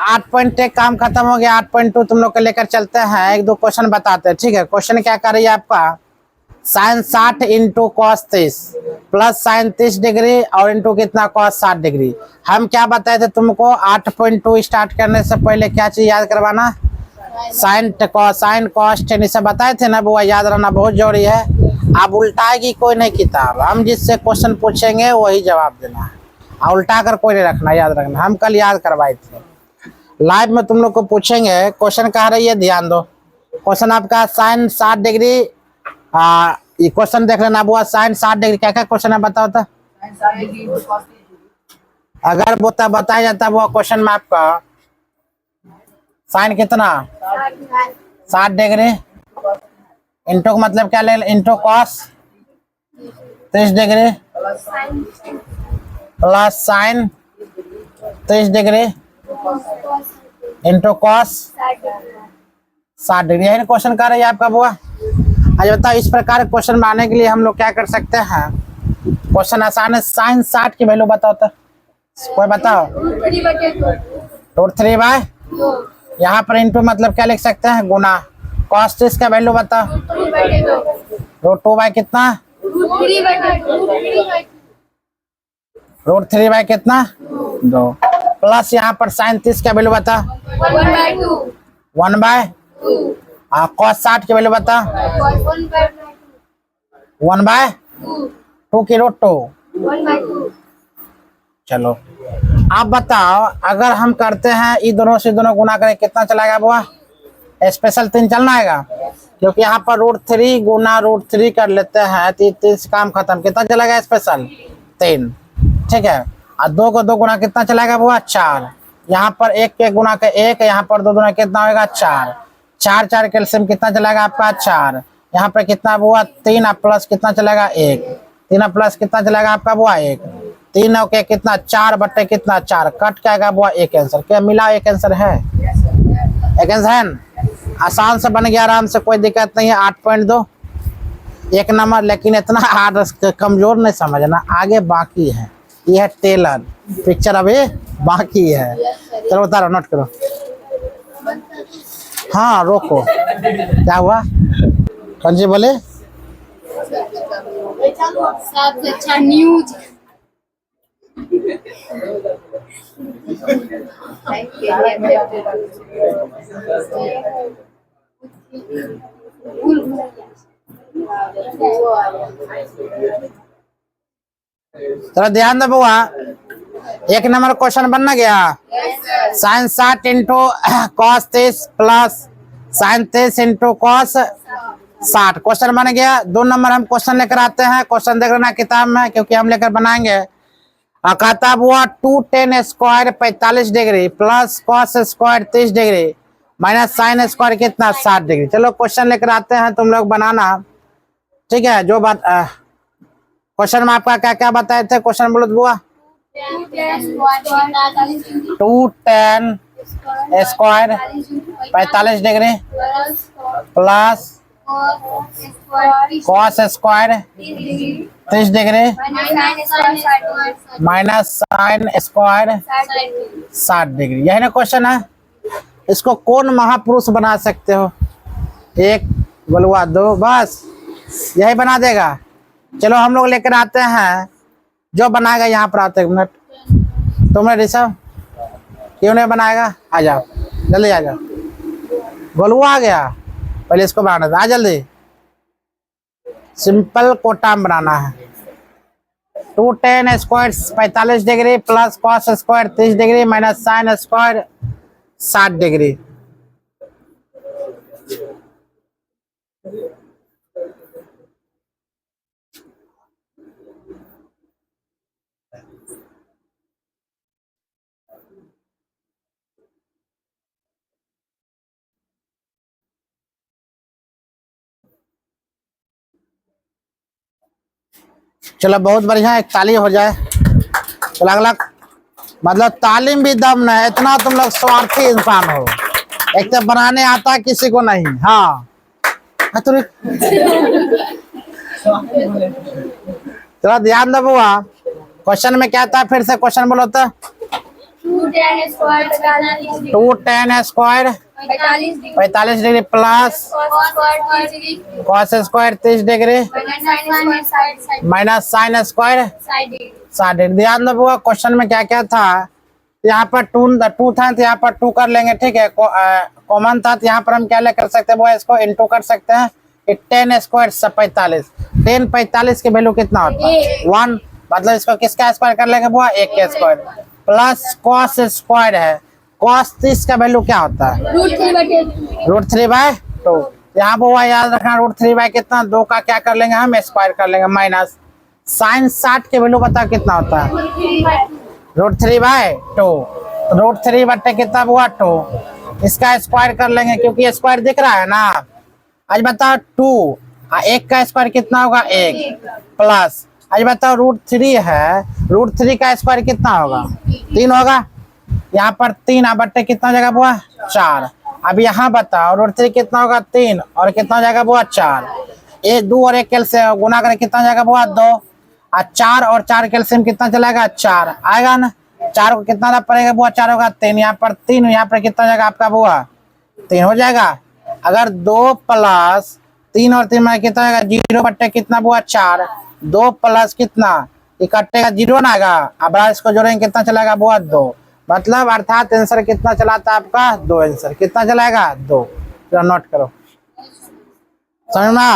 8.1 काम खत्म हो गया। 8.2 तुम लोग को लेकर चलते हैं, एक दो क्वेश्चन बताते हैं। ठीक है, क्वेश्चन क्या कर रही है आपका, sine 60 into cos 30 plus sine 30 degree और इंटू कितना कॉस 60 डिग्री। हम क्या बताए थे तुमको, 8.2 स्टार्ट करने से पहले क्या चीज याद करवाना, साइन कॉस टेन, इसे बताए थे ना, वो याद रहना बहुत जरूरी है। आप उल्टाएगी कोई नहीं किताब, हम जिससे क्वेश्चन पूछेंगे वही जवाब देना, उल्टा कर कोई नहीं रखना, याद रखना। हम कल याद करवाए थे, लाइव में तुम लोग को पूछेंगे। क्वेश्चन कह रही है, ध्यान दो। क्वेश्चन आपका साइन 60 डिग्री, ये क्वेश्चन देख लेना बुआ, साइन 60 डिग्री क्या क्या क्वेश्चन है बताओ तो। अगर बताया जाता वो क्वेश्चन में आपका साइन कितना 60 डिग्री इंटू का मतलब क्या ले, into cos 30 degree plus sine 30 degree into cos 60 degree. यही क्वेश्चन कर रही है आपका बुआ। आज बताओ, इस प्रकार क्वेश्चन बनाने के लिए हम लोग क्या कर सकते हैं। क्वेश्चन आसान है, साइन 60 की वैल्यू बताओ तो, कोई बताओ। √3/, यहाँ पर इंटू मतलब क्या लिख सकते हैं, गुना। कॉस 30 का वैल्यू बताओ, √2/, कितना, √3/, कितना 2, प्लस यहाँ पर साइन 30 का वैल्यू बता 1/2, कॉस 60 की वैल्यू बता 1/2 की √2। चलो आप बताओ, अगर हम करते हैं ये दोनों से दोनों गुना करें कितना चलाएगा बुआ, स्पेशल 3 चलना आएगा, क्योंकि यहाँ पर √3 गुना √3 कर लेते हैं, 30 काम खत्म। कितना चलेगा स्पेशल 3, ठीक है। और 2 को 2 गुना कितना चलेगा बुआ 4, यहाँ पर 1 के गुना का 1, यहाँ पर 2 गुना कितना होगा 4, 4 कैल्शियम कितना चलेगा आपका 4, यहाँ पर कितना बुआ 3 प्लस कितना चलेगा 1, 3 प्लस कितना चलेगा आपका बुआ 1, 3 के कितना 4 बटे कितना 4, कट क्या आएगा बुआ 1 आंसर। क्या मिला, एक आंसर है, एक आंसर है। आसान से बन गया, आराम से, कोई दिक्कत नहीं है। 8.2 एक नंबर, लेकिन इतना हार्ड कमजोर नहीं समझना, आगे बाकी है। ये है टेलर पिक्चर, अभी बाकी है। चलो उतारो, नोट करो। हाँ रोको, क्या हुआ, कौन जी बोले, सबसे अच्छा न्यूज। चलो ध्यान दो बुआ, एक नंबर क्वेश्चन बनना गया, sine 60 into cos 30 plus sine 30 into cos 60 question बन गया। 2 नंबर हम क्वेश्चन लेकर आते हैं, क्वेश्चन देख लेना किताब में, क्योंकि हम लेकर बनाएंगे। कहता हुआ 2tan square 45 degree plus cos square 30 degree minus sine square कितना 60 डिग्री। चलो क्वेश्चन लेकर आते हैं, तुम लोग बनाना, ठीक है। जो बात क्वेश्चन में आपका क्या क्या बताए थे, क्वेश्चन बोलो बुआ। 2tan square 45 degree plus cos square 30 degree minus sine square 60 degree. यही ना क्वेश्चन है। इसको कौन महापुरुष बना सकते हो, 1 बोलवा 2, बस यही बना देगा। चलो हम लोग लेकर आते हैं, जो बनाएगा यहाँ पर आते, 1 मिनट तुमने ऋषभ क्यों नहीं बनाएगा, आ जाओ जल्दी आ जाओ। गोलू आ गया, पहले इसको बनाना था, आ जल्दी। सिंपल कोटाम बनाना है। 2tan square 45 degree plus cos square 30 degree minus sine square 60 degree. चलो बहुत बढ़िया, एक ताली हो जाए। चलो अगला, मतलब तालीम भी दम न है, इतना तुम लोग स्वार्थी इंसान हो। एक तो बनाने आता किसी को नहीं। हाँ चलो ध्यान दो बुआ, क्वेश्चन में क्या था, फिर से क्वेश्चन बोलो तो। 2 tan square 2 tan square 45 degree plus cos square 30 degree cos square 30 degree minus sin square minus sin square 60 degree. ध्यान दो बुआ, क्वेश्चन में क्या क्या था। यहाँ पर टू था तो यहाँ पर 2 कर लेंगे, ठीक है। कॉमन था तो यहाँ पर हम क्या कर सकते हैं बुआ, इसको इनटू कर सकते हैं। 10 स्क्वायर 45, 10 45 की वैल्यू कितना होता है 1, मतलब इसको किसका स्क्वायर कर लेंगे बुआ, 1 का स्क्वायर प्लस कॉस स्क्वायर है। कॉस 30 का वैल्यू क्या होता है √3/2। यहाँ बुआ याद रखना, √3 बाय कितना 2 का क्या कर लेंगे हम, स्क्वायर कर लेंगे माइनस साइन 60 की वैल्यू बता कितना होता है √3/2। √3 बट्टे कितना हुआ 2, इसका स्क्वायर कर लेंगे क्योंकि स्क्वायर दिख रहा है ना। आज बताओ 2 1 का स्क्वायर कितना होगा 1 प्लस, आज बताओ √3 है, √3 का स्क्वायर कितना होगा 3 होगा। यहाँ पर 3 बट्टे कितना जगह हुआ 4। अब यहाँ बताओ √3 कितना होगा 3 और कितना जगह हुआ 4, 2 और 1 कैल्सियम गुना करें कितना जगह हुआ 2, 4 और 4 कैल्सियम कितना चलेगा 4 आएगा ना। 4 को कितना पड़ेगा बुआ 4 होगा 3, यहाँ पर 3, यहाँ पर कितना जाएगा आपका बुआ 3 हो जाएगा। अगर 2 प्लस 3 और 3 में कितना आएगा 0 बट्टे कितना बुआ 4, 2 प्लस कितना इकट्ठे का 0 ना आएगा। अब इसको जोड़ेंगे कितना चलेगा बुआ 2, मतलब अर्थात आंसर कितना चलाता है आपका 2, आंसर कितना चलाएगा 2। तो नोट करो, समझ में।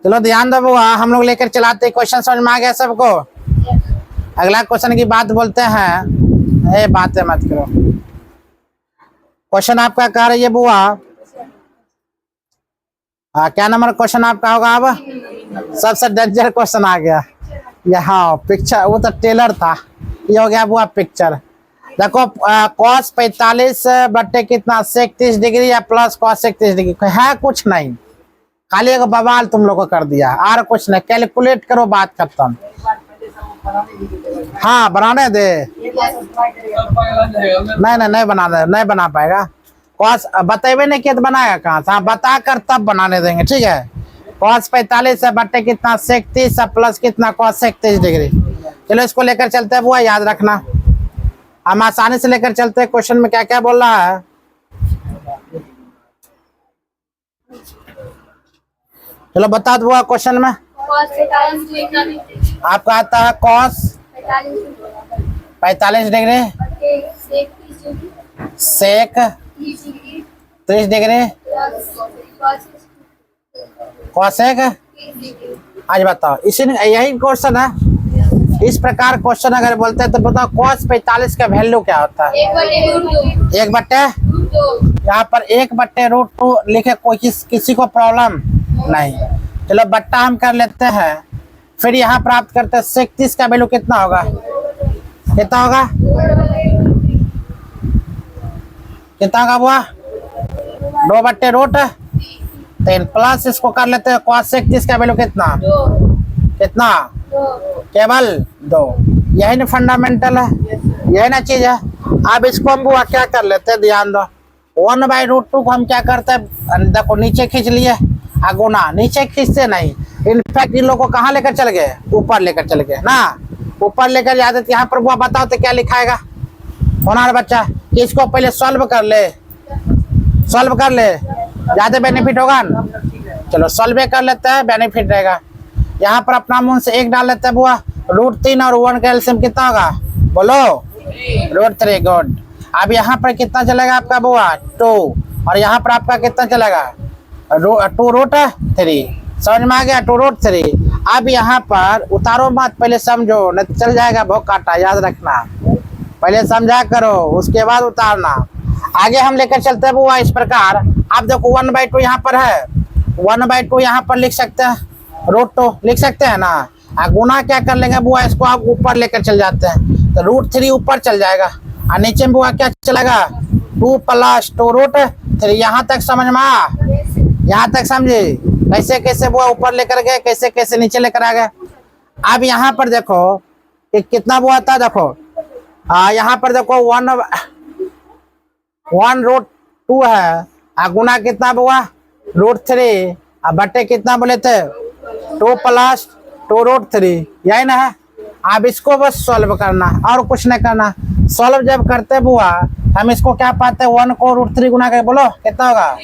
चलो ध्यान दो बुआ, हम लोग लेकर चलाते, क्वेश्चन समझ में आ गया सबको। अगला क्वेश्चन की बात बोलते हैं, ए बातें मत करो। क्वेश्चन आपका कह रही है बुआ, क्या नंबर क्वेश्चन आपका होगा अब, सबसे डेंजर क्वेश्चन आ गया यहाँ। पिक्चर वो तो टेलर था, ये हो गया बुआ पिक्चर। देखो cos 45 बट्टे कितना sec 30 डिग्री या प्लस cos 30 डिग्री है, कुछ नहीं, खाली एक बवाल तुम लोग को कर दिया और कुछ नहीं। कैलकुलेट करो, बात खत्म। हाँ बनाने दे, नहीं बना दे, नहीं बना पाएगा। कॉस बतेबे नहीं किया तो बनाएगा कहाँ से, हाँ बता कर तब बनाने देंगे, ठीक है। cos 45 है बट्टे कितना sec 30 प्लस कितना cos 30 डिग्री। चलो इसको लेकर चलते हैं बुआ, याद रखना हम आसानी से लेकर चलते हैं। क्वेश्चन में क्या क्या बोल रहा है, चलो बता दो बुआ। क्वेश्चन में आपका आता है cos 45 degree sec 30 degree cosec। आज बताओ, इसी यही क्वेश्चन है। इस प्रकार क्वेश्चन अगर बोलते हैं तो बताओ cos 45 का वैल्यू क्या होता है 1 बट्टे, यहाँ पर 1 बट्टे √2 लिखे, कोई किसी को प्रॉब्लम नहीं। चलो बट्टा हम कर लेते हैं, फिर यहाँ प्राप्त करते हैं sec 30 का वैल्यू कितना होगा, कितना होगा बुआ 2 बट्टे √3 प्लस इसको कर लेते हैं cos 30 का वैल्यू कितना केवल 2। यही ना फंडामेंटल है, यही ना चीज है। अब इसको हम बुआ क्या कर लेते हैं, ध्यान दो 1/√2 को हम क्या करते हैं, देखो नीचे खींच लिए, गुना नीचे खींचते नहीं, इनफैक्ट इन लोगों को कहाँ लेकर चल गए, ऊपर लेकर चल गए ना। ऊपर लेकर जाते तो यहाँ पर बुआ बताओ तो क्या लिखाएगा होना बच्चा, कि इसको पहले सॉल्व कर ले ज्यादा बेनिफिट होगा ना। चलो सॉल्व कर लेते हैं, बेनिफिट रहेगा। यहाँ पर अपना मुंह से 1 डाल लेते हैं बुआ, √3 और 1 का एलसीएम कितना होगा बोलो √3, गुड। अब यहाँ पर कितना चलेगा आपका बुआ 2, और यहाँ पर आपका कितना चलेगा 2√3, समझ में आ गया 2√3। अब यहाँ पर उतारो मत, पहले समझो नहीं चल जाएगा बहुत काटा, याद रखना, पहले समझा करो उसके बाद उतारना। आगे हम लेकर चलते हैं बुआ इस प्रकार। आप देखो 1/2 यहाँ पर है, 1/2 यहाँ पर लिख सकते हैं, √2 लिख सकते हैं ना। गुना क्या कर लेंगे बुआ, इसको आप ऊपर लेकर चल जाते हैं तो √3 ऊपर चल जाएगा, और नीचे में बुआ क्या चलेगा 2 + 2√3। यहाँ तक समझ में, यहाँ तक समझे कैसे कैसे बुआ ऊपर लेकर गए, कैसे कैसे नीचे लेकर आ गए। अब यहाँ पर देखो कि कितना बुआ था, देखो यहाँ पर देखो 1√2 है, गुना कितना बुआ √3, बट्टे कितना बोले थे 2 + 2√3, यही ना है। अब इसको बस सॉल्व करना और कुछ नहीं करना। सॉल्व जब करते बुआ हम इसको क्या पाते हैं, 1 को √3 गुना करके बोलो कितना होगा,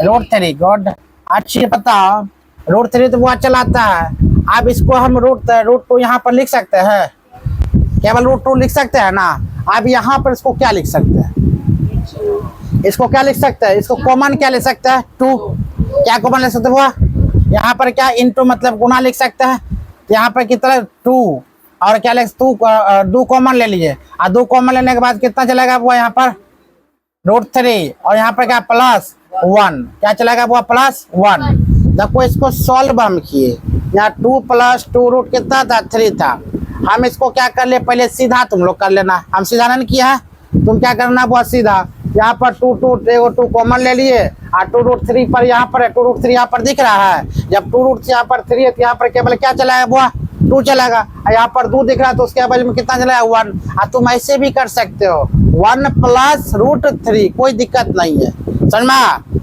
√3। गुड। अच्छी बताओ, √3 तो बुआ चलाता है। अब इसको हम √2 यहाँ पर लिख सकते हैं, केवल √2 लिख सकते हैं ना। अब यहाँ पर इसको क्या लिख सकते हैं, इसको क्या लिख सकते हैं, इसको कॉमन क्या ले सकते हैं, 2। क्या कॉमन ले सकते हैं बुआ, यहाँ पर क्या इंटू मतलब गुना लिख सकते हैं। तो यहाँ पर कितना 2 और क्या लिख 2 कॉमन ले लीजिए। और 2 कॉमन लेने के बाद कितना चलेगा बुआ, यहाँ पर √3 और यहाँ पर क्या +1, क्या चलेगा बुआ +1। देखो इसको सॉल्व हम किए, यहाँ 2 + 2 रूट कितना था, 3 था। हम इसको क्या कर ले, पहले सीधा तुम लोग कर लेना, हम सीधा नहीं किया है। तुम क्या करना बुआ, सीधा यहाँ पर 2 कॉमन ले लिए और 2√3 पर यहाँ पर 2√3 यहाँ पर दिख रहा है। जब 2√3 यहाँ पर 3 है तो यहाँ पर केवल क्या चलाएगा बुआ, 2 चलेगा। और यहाँ पर 2 दिख रहा है तो उसके बाद में कितना चलाएगा, 1। और तुम ऐसे भी कर सकते हो, 1 + √3, कोई दिक्कत नहीं है। समझ में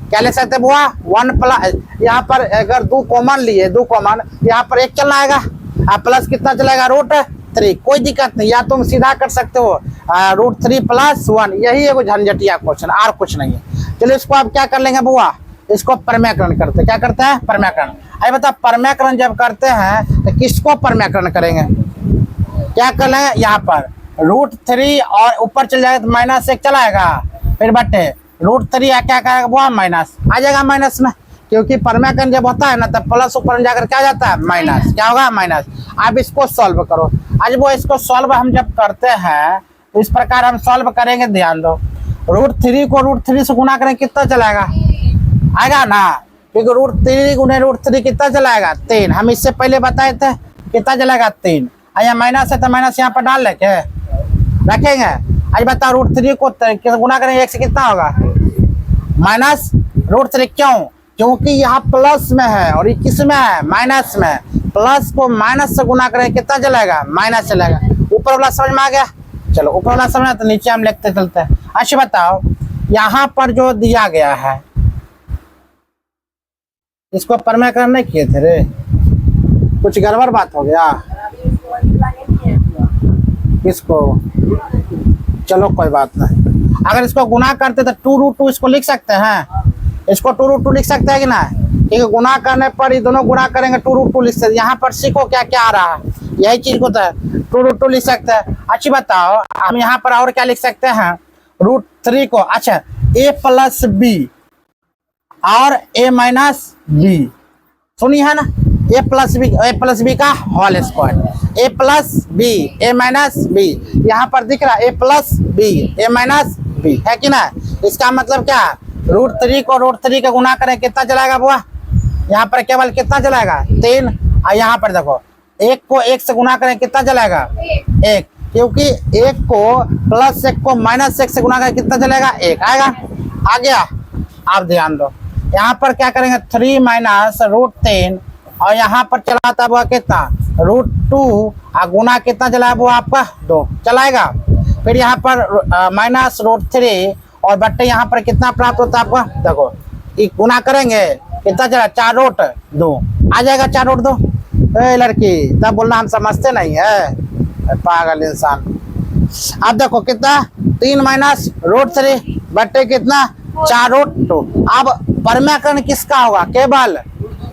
क्या ले सकते बुआ, 1 प्लस, यहाँ पर अगर 2 कॉमन लिए, 2 कॉमन यहाँ पर 1 चलना आएगा और प्लस कितना चलेगा, √3, कोई दिक्कत नहीं। या तुम सीधा कर सकते हो √3 + 1, यही एगो झंझटिया क्वेश्चन, और कुछ नहीं है। चलो इसको आप क्या कर लेंगे बुआ, इसको परम्यकरण करते, क्या करते हैं, परम्यकरण। अरे बता, परम्यकरण जब करते हैं तो किसको परम्यकरण करेंगे, क्या कर लेंगे, यहाँ पर √3 और ऊपर चल जाएगा तो -1 चलाएगा, फिर बटे √3 क्या करेगा बुआ, माइनस आ जाएगा माइनस में, क्योंकि परम्यकरण जब होता है ना तब प्लस ऊपर जाकर क्या जाता है, माइनस, क्या होगा, माइनस। अब इसको सॉल्व करो। आज वो इसको सॉल्व हम जब करते हैं तो इस प्रकार हम सॉल्व करेंगे, ध्यान दो। √3 को √3 से गुना करें कितना चलाएगा, आएगा ना, क्योंकि √3 गुने √3 कितना चलाएगा, 3। हम इससे पहले बताए थे कितना चलाएगा, 3। यहाँ माइनस है तो माइनस यहाँ पर डाल लेके रखेंगे। आज बताओ √3 को गुना करें 1 से कितना होगा, -√3। क्यों, क्योंकि यहाँ प्लस में है और ये किस में है, माइनस में। प्लस को माइनस से गुना करें कितना चलेगा, माइनस चलेगा। ऊपर वाला समझ में आ गया, चलो ऊपर वाला समझ तो नीचे हम लिखते चलते हैं। अच्छा बताओ, यहाँ पर जो दिया गया है इसको परम्यकरण नहीं किए थे रे, कुछ गड़बड़ बात हो गया इसको, चलो कोई बात नहीं। अगर इसको गुना करते तो 2√2 इसको लिख सकते हैं, इसको 2√2 लिख सकते हैं कि ना, क्योंकि गुना करने पर ये दोनों गुना करेंगे 2√2 लिख सकते हैं। यहाँ पर सीखो क्या क्या आ रहा है, यही चीज को 2√2 लिख सकते हैं। अच्छी बताओ, हम यहाँ पर और क्या लिख सकते हैं, √3 को, अच्छा a + b और a - b, सुनी है ना, a + b का whole square, a + b, a - b, यहाँ पर दिख रहा है a + b, a - b, है कि ना। इसका मतलब क्या, √3 को √3 का गुना करें कितना चलाएगा बुआ, यहाँ पर केवल कितना चलाएगा, 3। और यहाँ पर देखो 1 को 1 से गुना करें कितना चलाएगा, 1, क्योंकि 1 को +1 को -1 से गुना करें कितना चलेगा, 1 आएगा। आ गया। अब ध्यान दो, यहाँ पर क्या करेंगे, 3 - √3 और यहाँ पर चलाता हुआ कितना, √2 और गुना कितना चला वो आपका, 2 चलाएगा। फिर यहाँ पर -√3 और बट्टे यहाँ पर कितना प्राप्त होता है आपका, देखो गुना करेंगे कितना चला, 4√2 आ जाएगा, 4√2। लड़की तब बोलना हम समझते नहीं है, पागल इंसान। अब देखो कितना, 3 - √3 बट्टे कितना, 4√2। अब परम्यकरण किसका होगा, केवल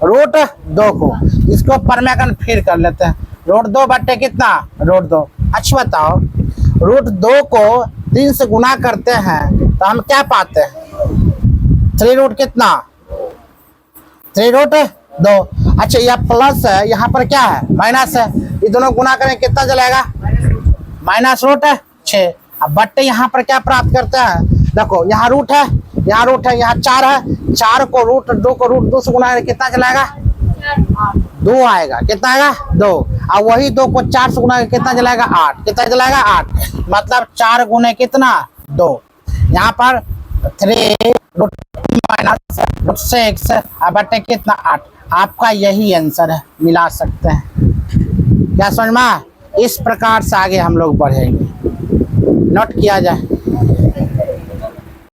√2 को। इसको परम्यकरण फिर कर लेते हैं, √2 बट्टे कितना, √2। अच्छा बताओ, √2 को 3 से गुना करते हैं तो हम क्या पाते हैं, 3 कितना, 3√2। अच्छा यह प्लस है, यहाँ पर क्या है, माइनस है, ये दोनों गुना करें कितना चलेगा, -√6। अब बट्टे यहाँ पर क्या प्राप्त करते हैं, देखो यहाँ रूट है, यहाँ रूट है, यहाँ 4 है, 4 को √2 को √2 से गुना करें कितना चलाएगा, 2 आएगा, कितना आएगा, 2। और वही 2 को 4 से गुना कितना चलाएगा, 8, कितना चलाएगा, 8। मतलब 4 गुने कितना, 2। यहाँ पर 3 -√6 बटे कितना, 8। आपका यही आंसर है, मिला सकते हैं। क्या समझ में, इस प्रकार से आगे हम लोग बढ़ेंगे, नोट किया जाए।